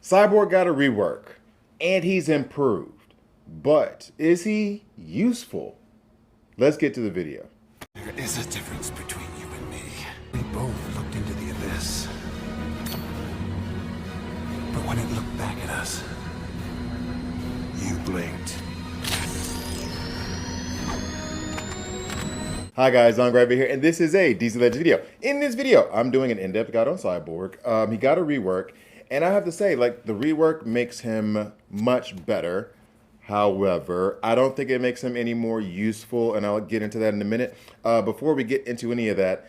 Cyborg got a rework, and he's improved. But is he useful? Let's get to the video. There is a difference between you and me. We both looked into the abyss. But when it looked back at us, you blinked. Hi guys, I'm Gravy here, and this is a DC Legends video. In this video, I'm doing an in-depth guide on Cyborg. He got a rework, and I have to say, like, the rework makes him much better. However, I don't think it makes him any more useful, and I'll get into that in a minute. Before we get into any of that,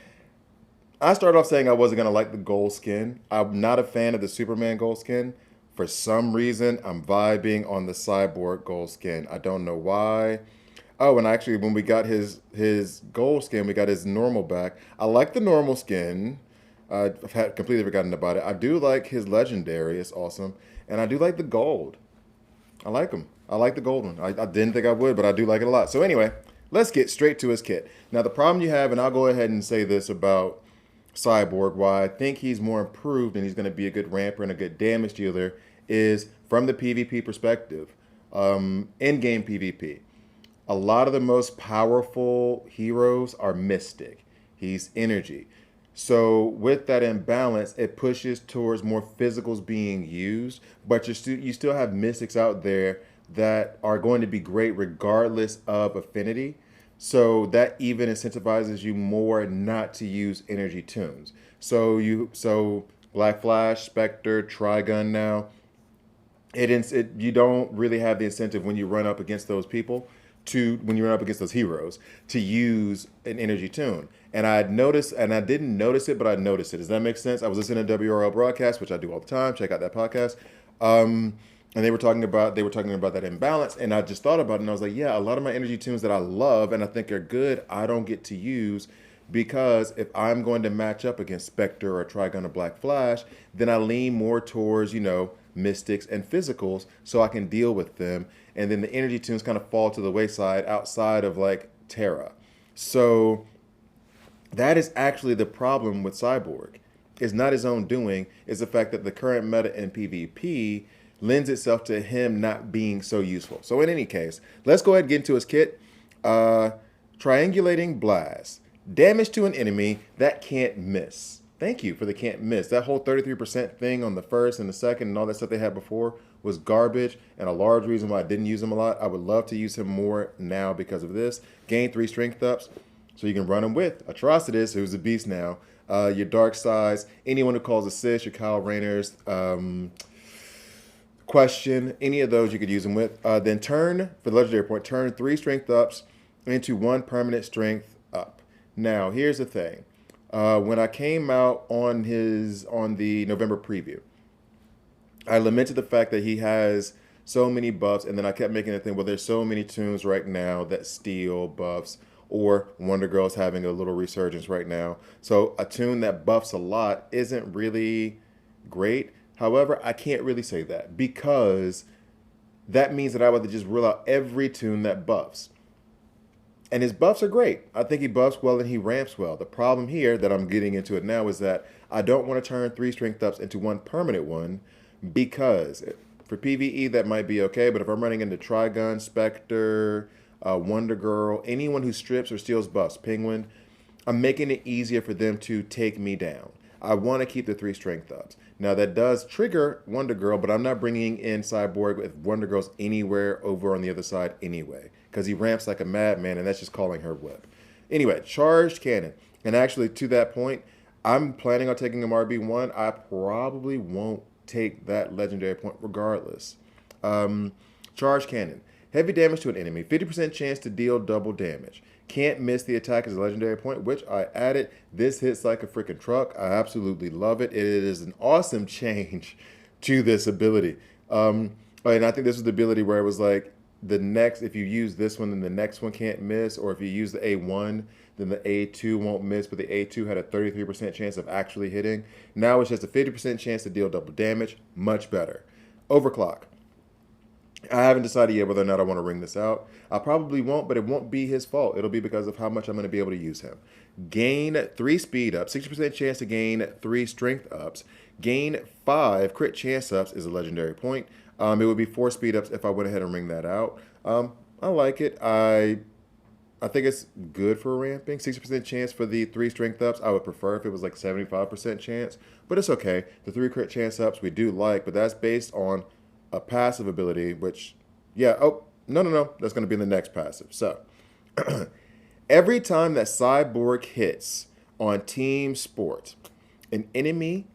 I started off saying I wasn't going to like the gold skin. I'm not a fan of the Superman gold skin. For some reason, I'm vibing on the Cyborg gold skin. I don't know why. Oh, and actually, when we got his gold skin, we got his normal back. I like the normal skin. I've completely forgotten about it. I do like his legendary. It's awesome. And I do like the gold. I like him. I like the gold one. I didn't think I would, but I do like it a lot. So anyway, let's get straight to his kit. Now, the problem you have, and I'll go ahead and say this about Cyborg, why I think he's more improved and he's going to be a good ramper and a good damage dealer, is from the PvP perspective, in-game PvP. A lot of the most powerful heroes are Mystic. He's energy. So with that imbalance, it pushes towards more physicals being used, but you still have Mystics out there that are going to be great regardless of affinity. So that even incentivizes you more not to use energy tunes. So Black Flash, Spectre, Trigun now, you don't really have the incentive when you run up against those people when you run up against those heroes to use an energy tune. And I noticed, and I didn't notice it, but I noticed it. Does that make sense? I was listening to WRL broadcast, which I do all the time. Check out that podcast. And they were talking about that imbalance, and I just thought about it, and I was like, yeah, a lot of my energy tunes that I love and I think are good, I don't get to use, because if I'm going to match up against Spectre or Trigun or Black Flash, then I lean more towards, Mystics and physicals so I can deal with them. And then the energy tunes kind of fall to the wayside outside of like Terra. So that is actually the problem with Cyborg. It's not his own doing. It's the fact that the current meta in PvP lends itself to him not being so useful. So in any case, let's go ahead and get into his kit. Triangulating Blast. Damage to an enemy that can't miss. Thank you for the can't miss. That whole 33% thing on the first and the second and all that stuff they had before was garbage, and a large reason why I didn't use him a lot. I would love to use him more now because of this. Gain 3 strength ups, so you can run him with Atrocitus, who's a beast now. Your Dark Size, anyone who calls assist, your Kyle Rayner's, Question, any of those you could use him with. Then turn, for the legendary point, turn 3 strength ups into 1 permanent strength up. Now, here's the thing. When I came out on the November preview, I lamented the fact that he has so many buffs, and then I kept making the thing, well, there's so many tunes right now that steal buffs, or Wonder Girl's having a little resurgence right now. So a tune that buffs a lot isn't really great. However, I can't really say that, because that means that I would just rule out every tune that buffs. And his buffs are great. I think he buffs well and he ramps well. The problem here that I'm getting into it now is that I don't want to turn 3 strength ups into 1 permanent one, because for PvE that might be okay, but if I'm running into Trigun, Spectre, Wonder Girl, anyone who strips or steals buffs, Penguin, I'm making it easier for them to take me down. I want to keep the 3 strength ups. Now that does trigger Wonder Girl, but I'm not bringing in Cyborg if Wonder Girl's anywhere over on the other side anyway, because he ramps like a madman, and that's just calling her whip. Anyway, charged cannon. And actually, to that point, I'm planning on taking him RB1. I probably won't take that legendary point regardless. Charged cannon. Heavy damage to an enemy. 50% chance to deal double damage. Can't miss the attack as a legendary point, which I added. This hits like a freaking truck. I absolutely love it. It is an awesome change to this ability. And I think this was the ability where it was like, if you use this one, then the next one can't miss. Or if you use the A1, then the A2 won't miss, but the A2 had a 33% chance of actually hitting. Now it's just a 50% chance to deal double damage. Much better. Overclock. I haven't decided yet whether or not I want to ring this out. I probably won't, but it won't be his fault. It'll be because of how much I'm going to be able to use him. Gain 3 speed ups, 60% chance to gain 3 strength ups. Gain 5 crit chance ups is a legendary point. It would be 4 speed ups if I went ahead and ring that out. I like it. I think it's good for ramping. 60% chance for the 3 strength ups. I would prefer if it was like 75% chance, but it's okay. The 3 crit chance ups we do like, but that's based on a passive ability, which, yeah, oh, no. That's going to be in the next passive. So, every time that Cyborg hits on team sport, an enemy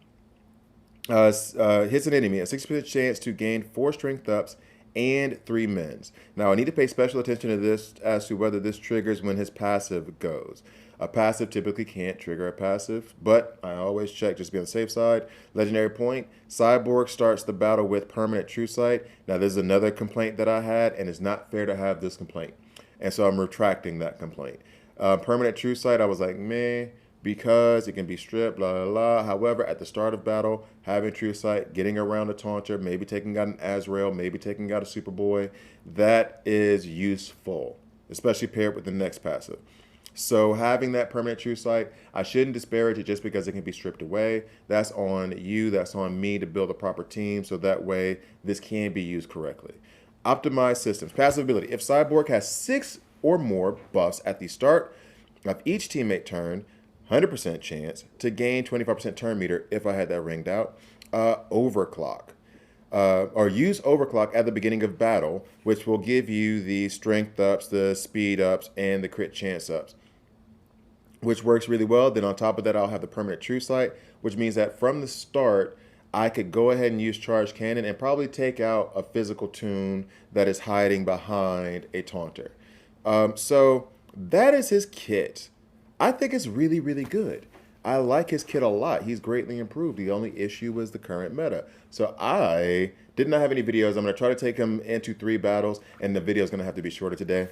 hits an enemy, a 60% chance to gain 4 strength ups and 3 mins. Now, I need to pay special attention to this as to whether this triggers when his passive goes. A passive typically can't trigger a passive, but I always check just to be on the safe side. Legendary point, Cyborg starts the battle with permanent true sight. Now, there's another complaint that I had, and it's not fair to have this complaint. And so I'm retracting that complaint. Permanent true sight, I was like, meh, because it can be stripped, blah, blah, blah. However, at the start of battle, having true sight, getting around a taunter, maybe taking out an Azrael, maybe taking out a Superboy, that is useful, especially paired with the next passive. So having that permanent true sight, I shouldn't disparage it just because it can be stripped away. That's on you, that's on me to build a proper team so that way this can be used correctly. Optimized systems. Passive ability. If Cyborg has 6 or more buffs at the start of each teammate turn, 100% chance to gain 25% turn meter if I had that ringed out. Overclock. Or use overclock at the beginning of battle, which will give you the strength ups, the speed ups, and the crit chance ups, which works really well. Then on top of that, I'll have the permanent true sight, which means that from the start, I could go ahead and use charge cannon and probably take out a physical tune that is hiding behind a taunter. So that is his kit. I think it's really, really good. I like his kit a lot. He's greatly improved. The only issue was the current meta. So I did not have any videos. I'm going to try to take him into 3 battles, and the video is going to have to be shorter today.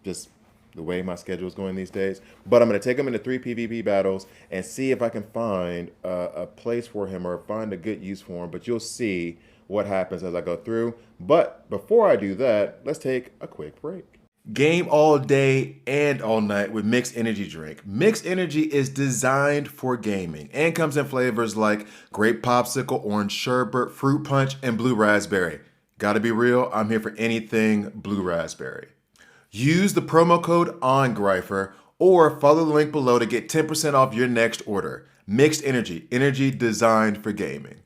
Just the way my schedule is going these days. But I'm going to take him into 3 PvP battles and see if I can find a place for him or find a good use for him. But you'll see what happens as I go through. But before I do that, let's take a quick break. Game all day and all night with Mixed Energy drink. Mixed Energy is designed for gaming and comes in flavors like grape popsicle, orange sherbet, fruit punch, and blue raspberry. Gotta be real, I'm here for anything blue raspberry. Use the promo code ONGRIFER or follow the link below to get 10% off your next order. Mixed Energy, energy designed for gaming.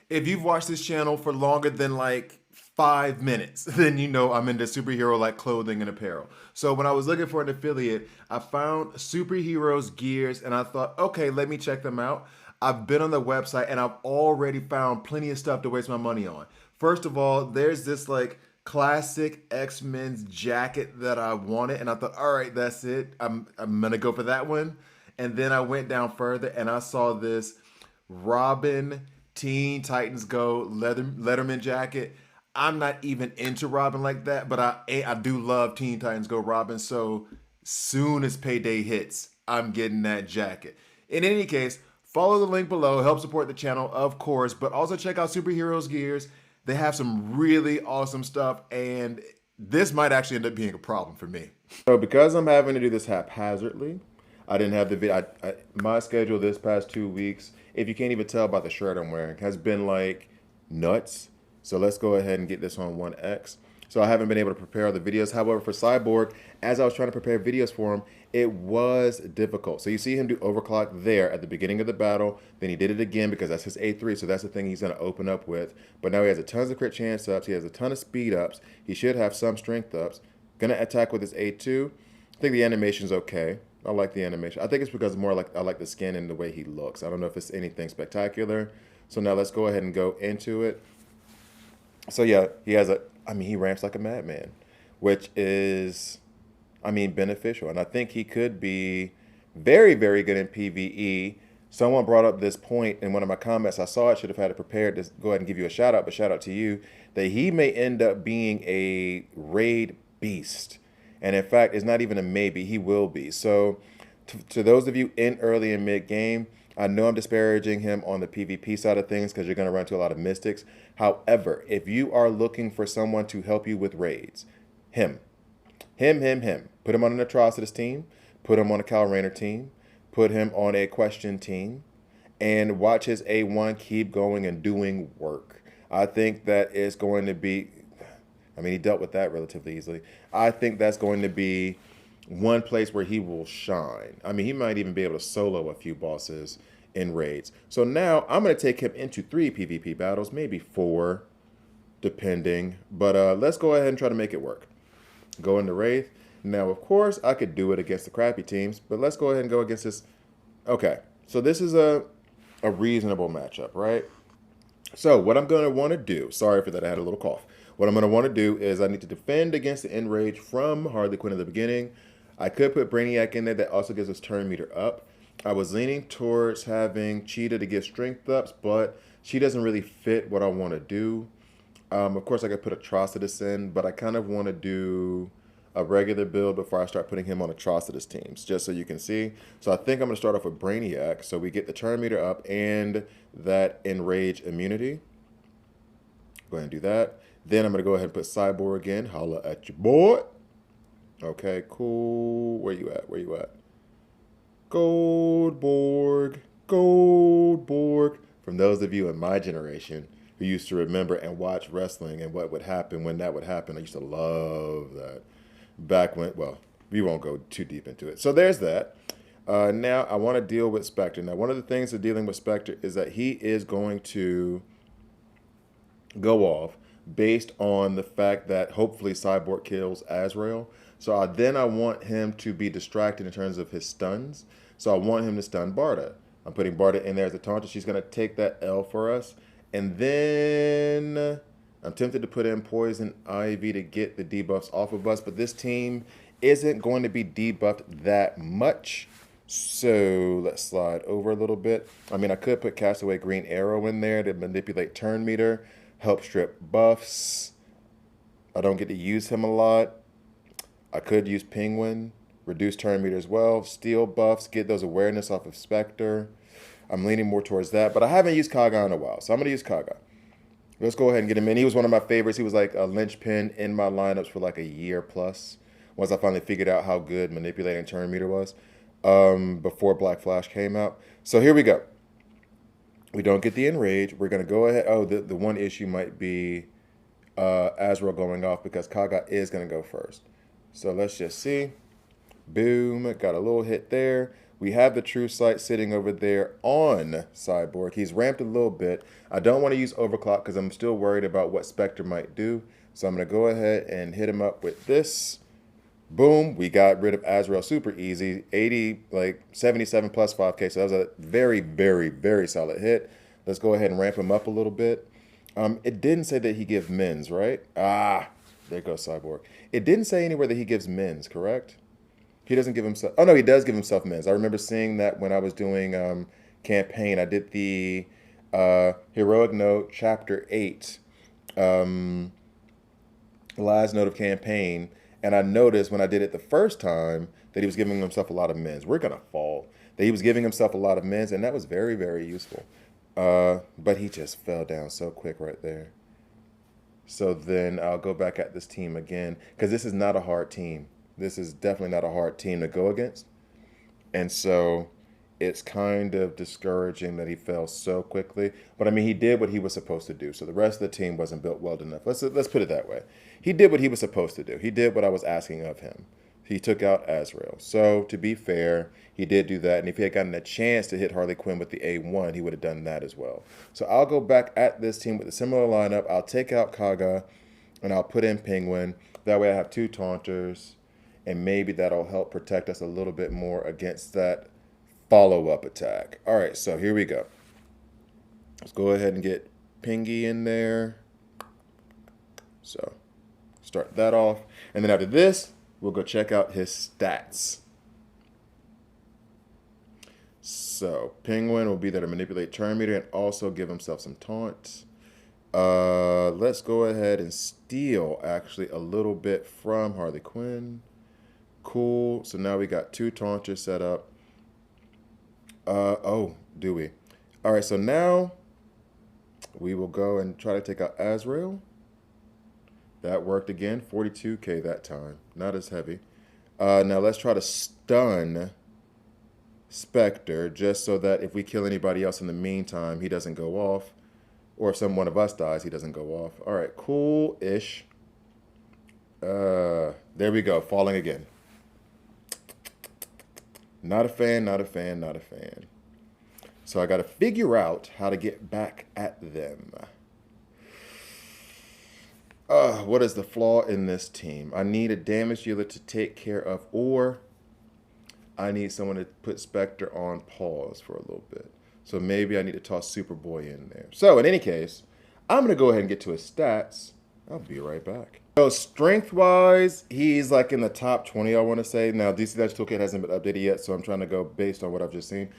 If you've watched this channel for longer than like 5 minutes, then you know I'm into superhero like clothing and apparel. So when I was looking for an affiliate, I found Superheroes Gears and I thought, okay, let me check them out. I've been on the website and I've already found plenty of stuff to waste my money on. First of all, there's this like classic X-Men's jacket that I wanted and I thought, all right, that's it. I'm gonna go for that one. And then I went down further and I saw this Robin Teen Titans Go Letterman jacket. I'm not even into Robin like that, but I do love Teen Titans Go Robin, so soon as payday hits, I'm getting that jacket. In any case, follow the link below, help support the channel, of course, but also check out Superheroes Gears. They have some really awesome stuff, and this might actually end up being a problem for me. So because I'm having to do this haphazardly, I didn't have the video. My schedule this past 2 weeks, if you can't even tell by the shirt I'm wearing, has been like nuts. So let's go ahead and get this on 1X. So I haven't been able to prepare all the videos. However, for Cyborg, as I was trying to prepare videos for him, it was difficult. So you see him do overclock there at the beginning of the battle. Then he did it again because that's his A3. So that's the thing he's going to open up with. But now he has a tons of crit chance ups. He has a ton of speed ups. He should have some strength ups. Going to attack with his A2. I think the animation's okay. I like the animation. I think it's because more like I like the skin and the way he looks. I don't know if it's anything spectacular. So now let's go ahead and go into it. So yeah, he ramps like a madman, which is, beneficial. And I think he could be very, very good in PvE. Someone brought up this point in one of my comments. I saw it, should have had it prepared to go ahead and give you a shout out, but shout out to you, that he may end up being a raid beast. And in fact, it's not even a maybe, he will be. So to those of you in early and mid game, I know I'm disparaging him on the PvP side of things because you're going to run into a lot of mystics. However, if you are looking for someone to help you with raids, him. Put him on an Atrocitus team. Put him on a Cal Rayner team. Put him on a Question team. and watch his A1 keep going and doing work. I think that is going to be, I mean, he dealt with that relatively easily. I think that's going to be one place where he will shine. I mean, he might even be able to solo a few bosses in raids. So now I'm going to take him into 3 PvP battles, maybe 4, depending. But let's go ahead and try to make it work. Go into Wraith. Now, of course, I could do it against the crappy teams, but let's go ahead and go against this. Okay, so this is a reasonable matchup, right? So what I'm going to want to do, sorry for that, I had a little cough. What I'm going to want to do is I need to defend against the Enrage from Harley Quinn at the beginning. I could put Brainiac in there. That also gives us turn meter up. I was leaning towards having Cheetah to get strength ups, but she doesn't really fit what I want to do. Of course, I could put Atrocitus in, but I kind of want to do a regular build before I start putting him on Atrocitus teams, just so you can see. So I think I'm going to start off with Brainiac, so we get the turn meter up and that Enrage immunity. Go ahead and do that. Then I'm going to go ahead and put Cyborg in. Holla at your boy. Okay, cool. Where you at? Where you at? Goldborg. Goldborg. From those of you in my generation who used to remember and watch wrestling and what would happen when that would happen, I used to love that. Back when, well, we won't go too deep into it. So there's that. Now I want to deal with Spectre. Now, one of the things of dealing with Spectre is that he is going to go off based on the fact that hopefully Cyborg kills Azrael. So then I want him to be distracted in terms of his stuns. So I want him to stun Barda. I'm putting Barda in there as a taunter. She's going to take that L for us. And then I'm tempted to put in Poison Ivy to get the debuffs off of us. But this team isn't going to be debuffed that much. So let's slide over a little bit. I mean, I could put Castaway Green Arrow in there to manipulate turn meter, help strip buffs. I don't get to use him a lot. I could use Penguin, reduce turn meter as well, steal buffs, get those awareness off of Spectre. I'm leaning more towards that, but I haven't used Kaga in a while, so I'm going to use Kaga. Let's go ahead and get him in. He was one of my favorites. He was like a linchpin in my lineups for like a year plus, once I finally figured out how good manipulating turn meter was before Black Flash came out. So here we go. We don't get the Enrage. We're going to go ahead. Oh, the one issue might be Azrael going off because Kaga is going to go first. So let's just see. Boom. Got a little hit there. We have the True Sight sitting over there on Cyborg. He's ramped a little bit. I don't want to use Overclock because I'm still worried about what Spectre might do. So I'm going to go ahead and hit him up with this. Boom. We got rid of Azrael super easy. 80, like 77 plus 5K. So that was a very, very, very solid hit. Let's go ahead and ramp him up a little bit. It didn't say that he gives mins, right? Ah, there goes Cyborg. It didn't say anywhere that he gives mins, correct? He doesn't give himself... Oh, no, he does give himself mins. I remember seeing that when I was doing campaign. I did the Heroic Note Chapter 8, last note of campaign, and I noticed when I did it the first time that he was giving himself a lot of mins. We're going to fall. That he was giving himself a lot of mins, and that was very, very useful. But he just fell down so quick right there. So then I'll go back at this team again, because this is not a hard team. This is definitely not a hard team to go against. And so it's kind of discouraging that he fell so quickly. But I mean, he did what he was supposed to do. So the rest of the team wasn't built well enough. Let's put it that way. He did what he was supposed to do. He did what I was asking of him. He took out Azrael. So to be fair, he did do that. And if he had gotten a chance to hit Harley Quinn with the A1, he would have done that as well. So I'll go back at this team with a similar lineup. I'll take out Kaga and I'll put in Penguin. That way I have 2 taunters. And maybe that'll help protect us a little bit more against that follow-up attack. All right, so here we go. Let's go ahead and get Pingy in there. So start that off. And then after this, we'll go check out his stats. So Penguin will be there to manipulate turn meter and also give himself some taunts. Let's go ahead and steal, actually, a little bit from Harley Quinn. Cool. So now we got 2 taunters set up. Oh, do we? All right, so now we will go and try to take out Azrael. That worked again. 42K that time. Not as heavy. Now let's try to stun Spectre, just so that if we kill anybody else in the meantime, he doesn't go off. Or if one of us dies, he doesn't go off. All right, cool-ish. There we go, falling again. Not a fan, not a fan, not a fan. So I got to figure out how to get back at them. What is the flaw in this team? I need a damage dealer to take care of, or I need someone to put Spectre on pause for a little bit. So maybe I need to toss Superboy in there. So in any case, I'm going to go ahead and get to his stats. I'll be right back. So strength-wise, he's like in the top 20, I want to say. Now, DC Dash Toolkit hasn't been updated yet, so I'm trying to go based on what I've just seen.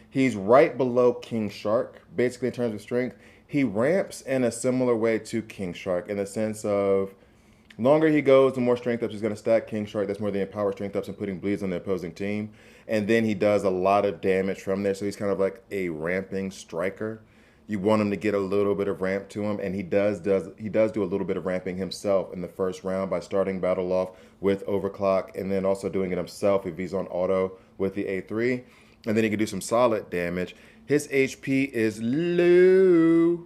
He's right below King Shark, basically in terms of strength. He ramps in a similar way to King Shark in the sense of longer he goes, the more strength ups he's going to stack. King Shark, that's more than power strength ups and putting bleeds on the opposing team. And then he does a lot of damage from there, so he's kind of like a ramping striker. You want him to get a little bit of ramp to him, and he does do a little bit of ramping himself in the first round by starting battle off with overclock and then also doing it himself if he's on auto with the A3. And then he can do some solid damage. His HP is low,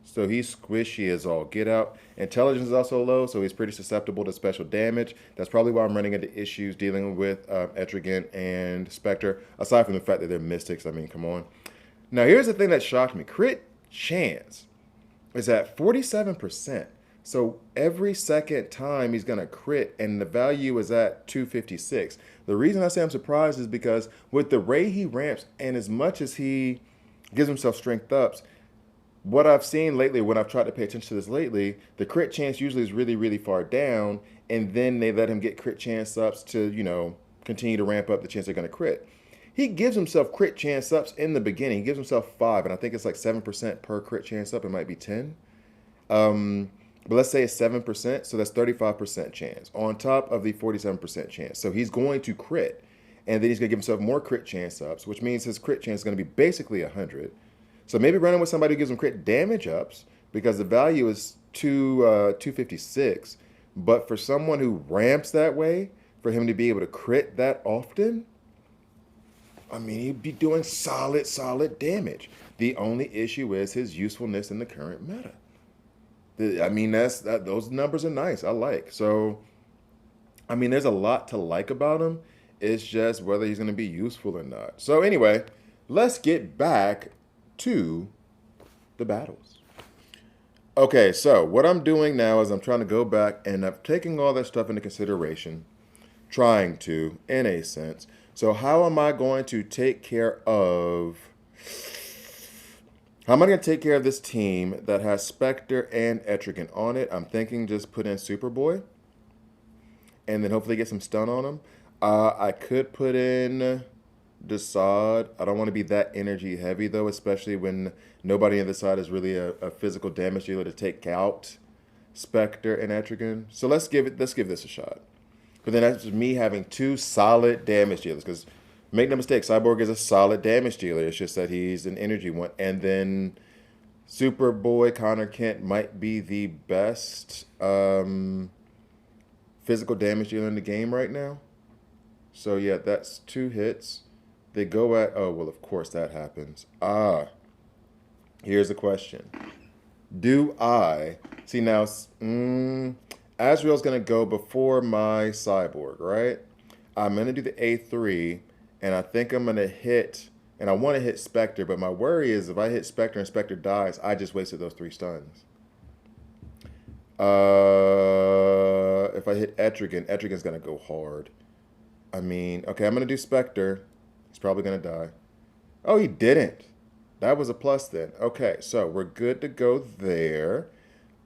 so he's squishy as all get out. Intelligence is also low, so he's pretty susceptible to special damage. That's probably why I'm running into issues dealing with Etrigan and Spectre, aside from the fact that they're mystics. I mean, come on. Now, here's the thing that shocked me. Crit chance is at 47%. So every second time he's going to crit, and the value is at 256. The reason I say I'm surprised is because with the way he ramps, and as much as he gives himself strength ups, what I've seen lately, when I've tried to pay attention to this lately, the crit chance usually is really, really far down, and then they let him get crit chance ups to, you know, continue to ramp up the chance they're going to crit. He gives himself crit chance ups in the beginning. He gives himself 5, and I think it's like 7% per crit chance up. It might be 10. But let's say it's 7%, so that's 35% chance on top of the 47% chance. So he's going to crit, and then he's going to give himself more crit chance ups, which means his crit chance is going to be basically 100. So maybe running with somebody who gives him crit damage ups, because the value is 256. But for someone who ramps that way, for him to be able to crit that often, I mean, he'd be doing solid damage. The only issue is his usefulness in the current meta. I mean, those numbers are nice. I like. So, I mean, there's a lot to like about him. It's just whether he's going to be useful or not. So anyway, let's get back to the battles. Okay, so what I'm doing now is I'm trying to go back, and I'm taking all that stuff into consideration. Trying to, in a sense. So how am I going to take care of... How am I going to take care of this team that has Spectre and Etrigan on it? I'm thinking just put in Superboy and then hopefully get some stun on him. I could put in Desaad. I don't want to be that energy heavy, though, especially when nobody on the side is really a physical damage dealer to take out Spectre and Etrigan. So let's give this a shot. But then that's just me having 2 solid damage dealers, because make no mistake, Cyborg is a solid damage dealer. It's just that he's an energy one. And then Superboy Connor Kent might be the best physical damage dealer in the game right now. So yeah, that's 2 hits. They go at, oh, well, of course that happens. Here's the question. Do I, see now, Azrael's going to go before my Cyborg, right? I'm going to do the A3. And I think I'm going to hit, and I want to hit Spectre, but my worry is if I hit Spectre and Spectre dies, I just wasted those 3 stuns. If I hit Etrigan, Etrigan's going to go hard. I mean, okay, I'm going to do Spectre. He's probably going to die. Oh, he didn't. That was a plus then. Okay, so we're good to go there.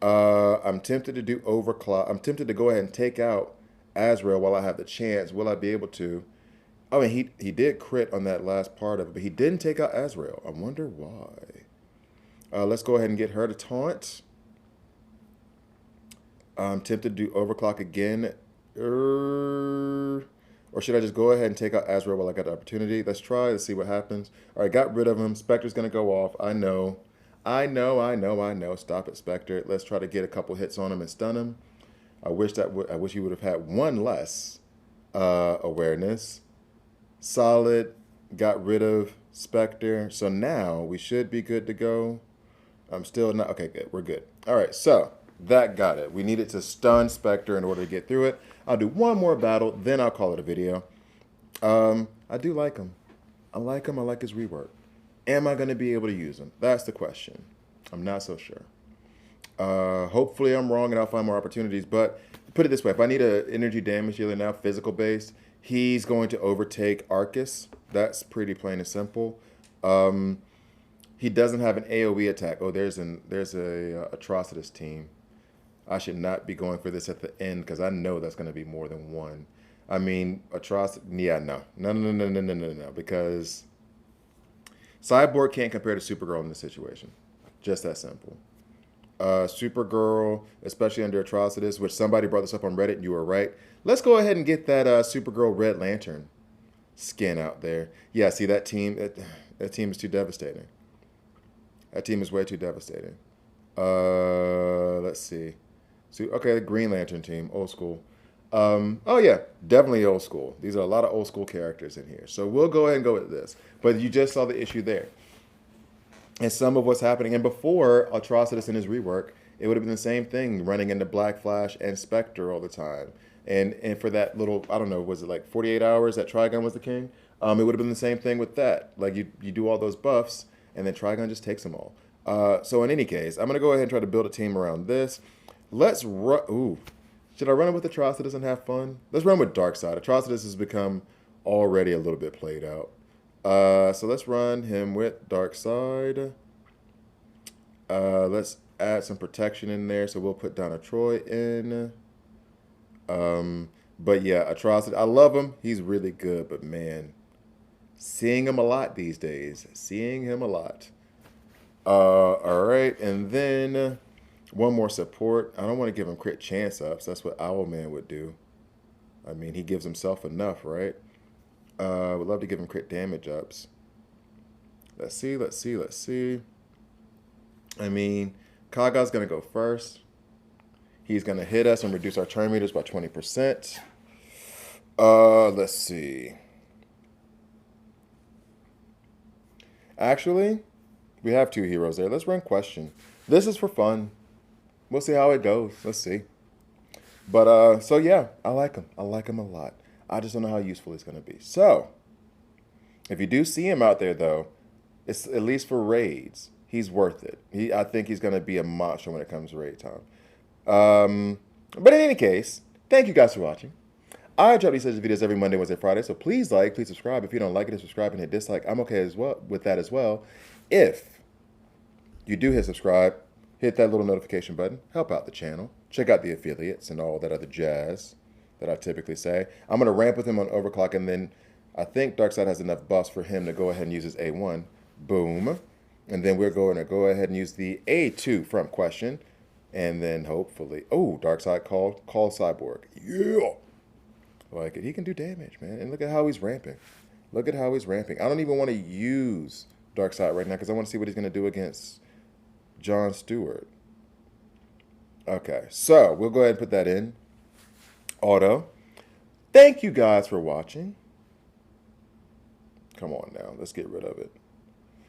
I'm tempted to do overclock. I'm tempted to go ahead and take out Azrael while I have the chance. Will I be able to? I mean, he did crit on that last part of it, but he didn't take out Azrael. I wonder why. Let's go ahead and get her to taunt. I'm tempted to do overclock again. Or should I just go ahead and take out Azrael while I got the opportunity? Let's try. Let's see what happens. All right, got rid of him. Spectre's going to go off. I know. Stop it, Spectre. Let's try to get a couple hits on him and stun him. I wish he would have had 1 less awareness. Solid. Got rid of Spectre. So now we should be good to go. I'm still not. Okay, good. We're good. All right, so that got it. We needed to stun Spectre in order to get through it. I'll do one more battle, then I'll call it a video. I do like him. I like him. I like his rework. Am I going to be able to use him? That's the question. I'm not so sure. Hopefully I'm wrong and I'll find more opportunities. But put it this way. If I need an energy damage dealer now, physical based, he's going to overtake Arcus. That's pretty plain and simple. He doesn't have an AoE attack. Oh, there's a Atrocitus team. I should not be going for this at the end because I know that's going to be more than one. I mean, Atrocitus. Yeah, no. Because Cyborg can't compare to Supergirl in this situation. Just that simple. Supergirl, especially under Atrocitus, which somebody brought this up on Reddit, and you were right. Let's go ahead and get that Supergirl Red Lantern skin out there. Yeah, see that team? That team is too devastating. That team is way too devastating. Let's see. So, okay, Green Lantern team, old school. Oh yeah, definitely old school. These are a lot of old school characters in here. So we'll go ahead and go with this. But you just saw the issue there. And some of what's happening. And before Atrocitus and his rework, it would have been the same thing, running into Black Flash and Spectre all the time. And for that little, I don't know, was it like 48 hours that Trigon was the king? It would have been the same thing with that. Like you do all those buffs, and then Trigon just takes them all. So in any case, I'm going to go ahead and try to build a team around this. Let's run. Ooh. Should I run it with Atrocitus and have fun? Let's run with Darkseid. Atrocitus has become already a little bit played out. So let's run him with Darkseid. Let's add some protection in there. So we'll put Donna Troy in. But yeah, Atrocitus. I love him. He's really good. But man, seeing him a lot these days. Seeing him a lot. All right. And then one more support. I don't want to give him crit chance ups. That's what Owlman would do. I mean, he gives himself enough, right? Would love to give him crit damage ups. Let's see. I mean, Kaga's going to go first. He's going to hit us and reduce our turn meters by 20%. Let's see. Actually, we have two heroes there. Let's run Question. This is for fun. We'll see how it goes. Let's see. But, so yeah, I like him. I like him a lot. I just don't know how useful he's going to be. So, if you do see him out there, though, it's at least for raids, he's worth it. I think he's going to be a monster when it comes to raid time. But in any case, thank you guys for watching. I drop these such videos every Monday, Wednesday, Friday, so please like, please subscribe. If you don't like it, subscribe and hit dislike. I'm okay as well with that as well. If you do hit subscribe, hit that little notification button, help out the channel, check out the affiliates and all that other jazz that I typically say. I'm going to ramp with him on overclock, and then I think Darkseid has enough buffs for him to go ahead and use his A1. Boom. And then we're going to go ahead and use the A2 from Question. And then hopefully, oh, Darkseid call Cyborg. Yeah. Like it. He can do damage, man. And look at how he's ramping. Look at how he's ramping. I don't even want to use Darkseid right now because I want to see what he's going to do against John Stewart. Okay, so we'll go ahead and put that in. Auto. Thank you guys for watching. Come on now, let's get rid of it.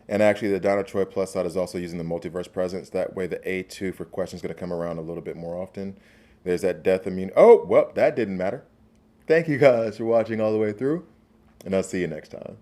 And actually, the Donna Troy plus side is also using the multiverse presence. That way, the A2 for Question is going to come around a little bit more often. There's that death immune. Oh, well, that didn't matter. Thank you guys for watching all the way through, and I'll see you next time.